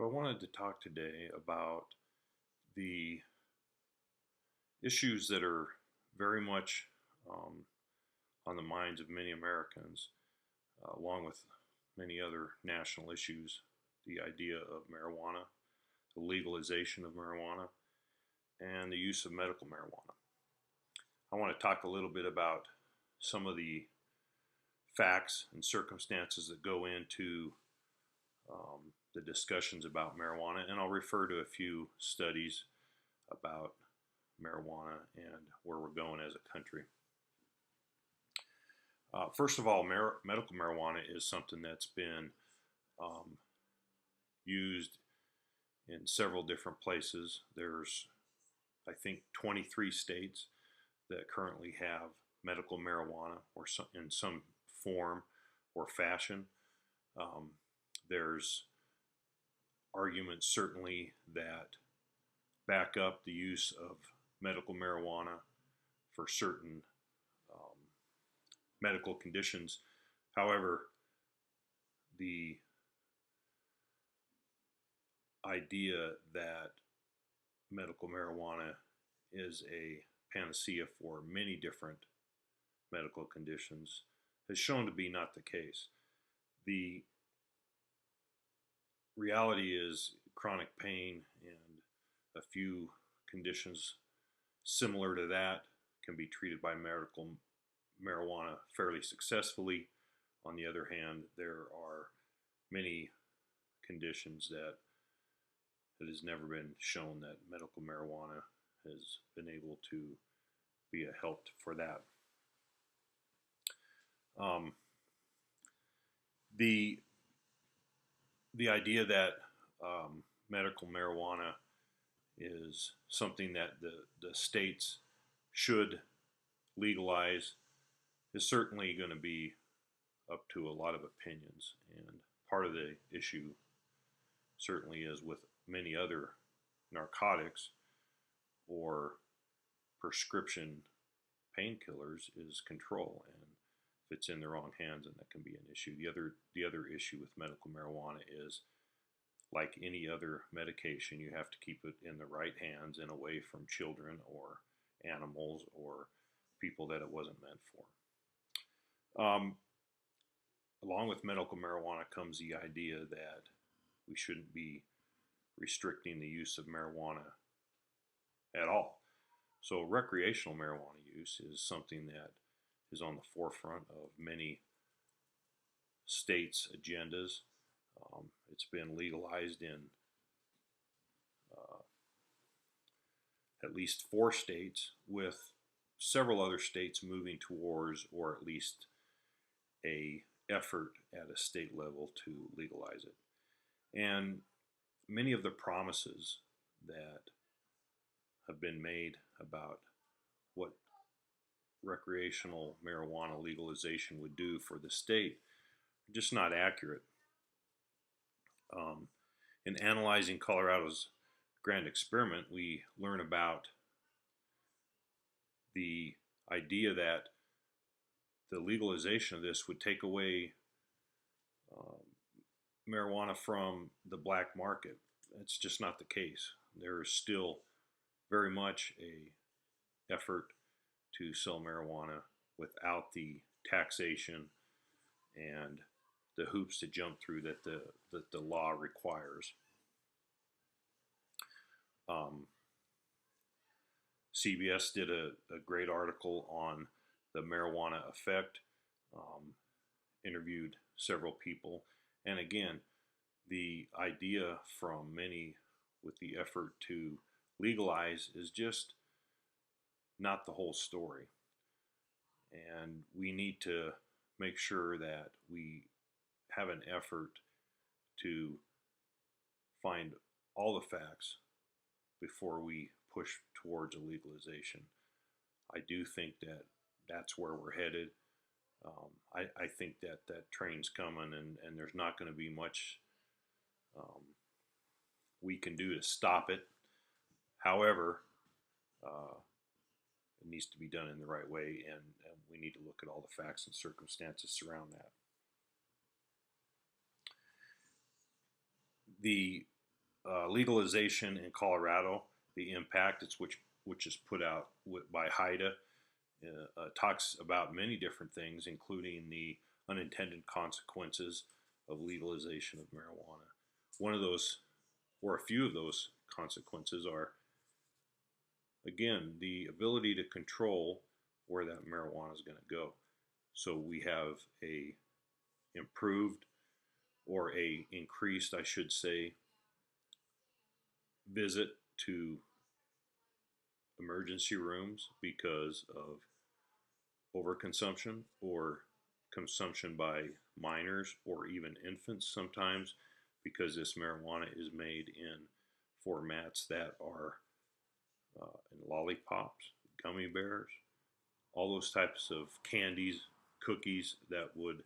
So, I wanted to talk today about the issues that are very much um, on the minds of many Americans, along with many other national issues. The idea of marijuana, the legalization of marijuana, and the use of medical marijuana. I want to talk a little bit about some of the facts and circumstances that go into the discussions about marijuana, and I'll refer to a few studies about marijuana and where we're going as a country. First of all, medical marijuana is something that's been um, used in several different places. There's, I think, 23 states that currently have medical marijuana or in some form or fashion. There's arguments certainly that back up the use of medical marijuana for certain um, medical conditions. However, the idea that medical marijuana is a panacea for many different medical conditions has shown to be not the case. The reality is chronic pain and a few conditions similar to that can be treated by medical marijuana fairly successfully. On the other hand, there are many conditions that it has never been shown that medical marijuana has been able to be a help for that. Um, the the idea that medical marijuana is something that the states should legalize is certainly going to be up to a lot of opinions. And part of the issue certainly is with many other narcotics or prescription painkillers is control. And if it's in the wrong hands, then that can be an issue. The other issue with medical marijuana is, like any other medication, you have to keep it in the right hands and away from children or animals or people that it wasn't meant for. Along with medical marijuana comes the idea that we shouldn't be restricting the use of marijuana at all. So, recreational marijuana use is something that is on the forefront of many states' agendas. It's been legalized in uh, at least 4 states, with several other states moving towards, or at least a effort at a state level to legalize it. And many of the promises that have been made about what recreational marijuana legalization would do for the state are just not accurate. Um, in analyzing Colorado's grand experiment, we learn about the idea that the legalization of this would take away um, marijuana from the black market. That's just not the case. There is still very much a effort to sell marijuana without the taxation and the hoops to jump through that the law requires. Um, CBS did a great article on the marijuana effect, interviewed several people, and again, the idea from many with the effort to legalize is just not the whole story. And we need to make sure that we have an effort to find all the facts before we push towards a legalization. I do think that that's where we're headed. I think that that train's coming, and there's not going to be much um, we can do to stop it. However, uh, it needs to be done in the right way, and we need to look at all the facts and circumstances surround that. The legalization in Colorado, the impact it's which is put out by HIDA, talks about many different things, including the unintended consequences of legalization of marijuana. One of those, or a few of those consequences, are again the ability to control where that marijuana is going to go. So we have a improved or a increased, I should say, visit to emergency rooms because of overconsumption or consumption by minors or even infants sometimes, because this marijuana is made in formats that are in lollipops, gummy bears, all those types of candies, cookies that would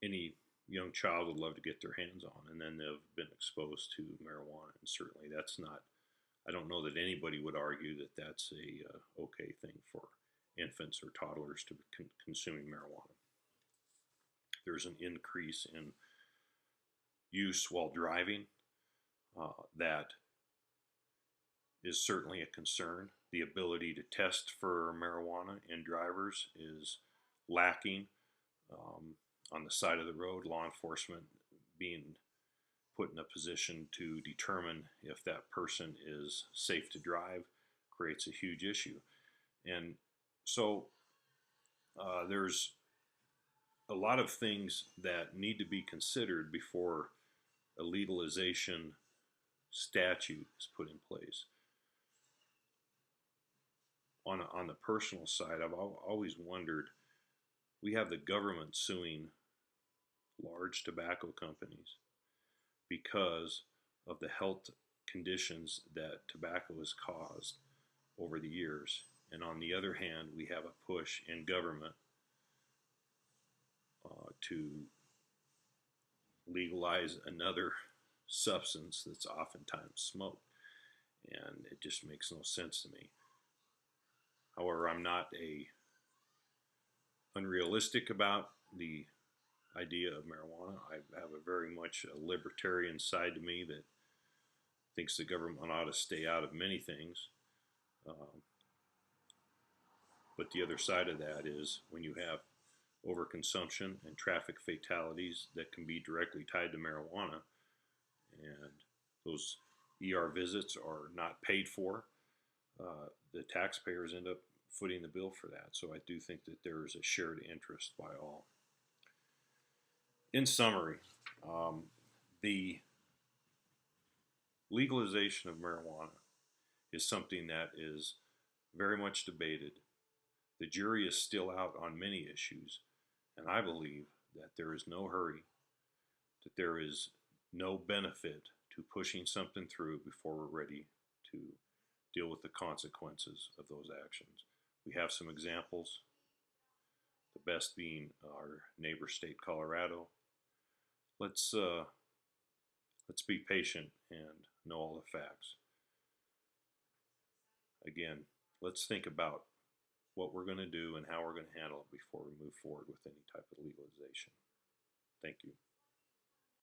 any young child would love to get their hands on, and then they've been exposed to marijuana. And certainly that's not, I don't know that anybody would argue that that's a okay thing for infants or toddlers to be consuming marijuana. There's an increase in use while driving that is certainly a concern. The ability to test for marijuana in drivers is lacking. On the side of the road, law enforcement being put in a position to determine if that person is safe to drive creates a huge issue. And so there's a lot of things that need to be considered before a legalization statute is put in place. On the personal side, I've always wondered, we have the government suing large tobacco companies because of the health conditions that tobacco has caused over the years. And on the other hand, we have a push in government to legalize another substance that's oftentimes smoked. And it just makes no sense to me. However, I'm not unrealistic about the idea of marijuana. I have a very much a libertarian side to me that thinks the government ought to stay out of many things. But the other side of that is when you have overconsumption and traffic fatalities that can be directly tied to marijuana, and those ER visits are not paid for, the taxpayers end up footing the bill for that. So I do think that there is a shared interest by all. In summary, the legalization of marijuana is something that is very much debated. The jury is still out on many issues, and I believe that there is no hurry, that there is no benefit to pushing something through before we're ready to deal with the consequences of those actions. We have some examples, the best being our neighbor state, Colorado. Let's be patient and know all the facts. Again, let's think about what we're going to do and how we're going to handle it before we move forward with any type of legalization. Thank you.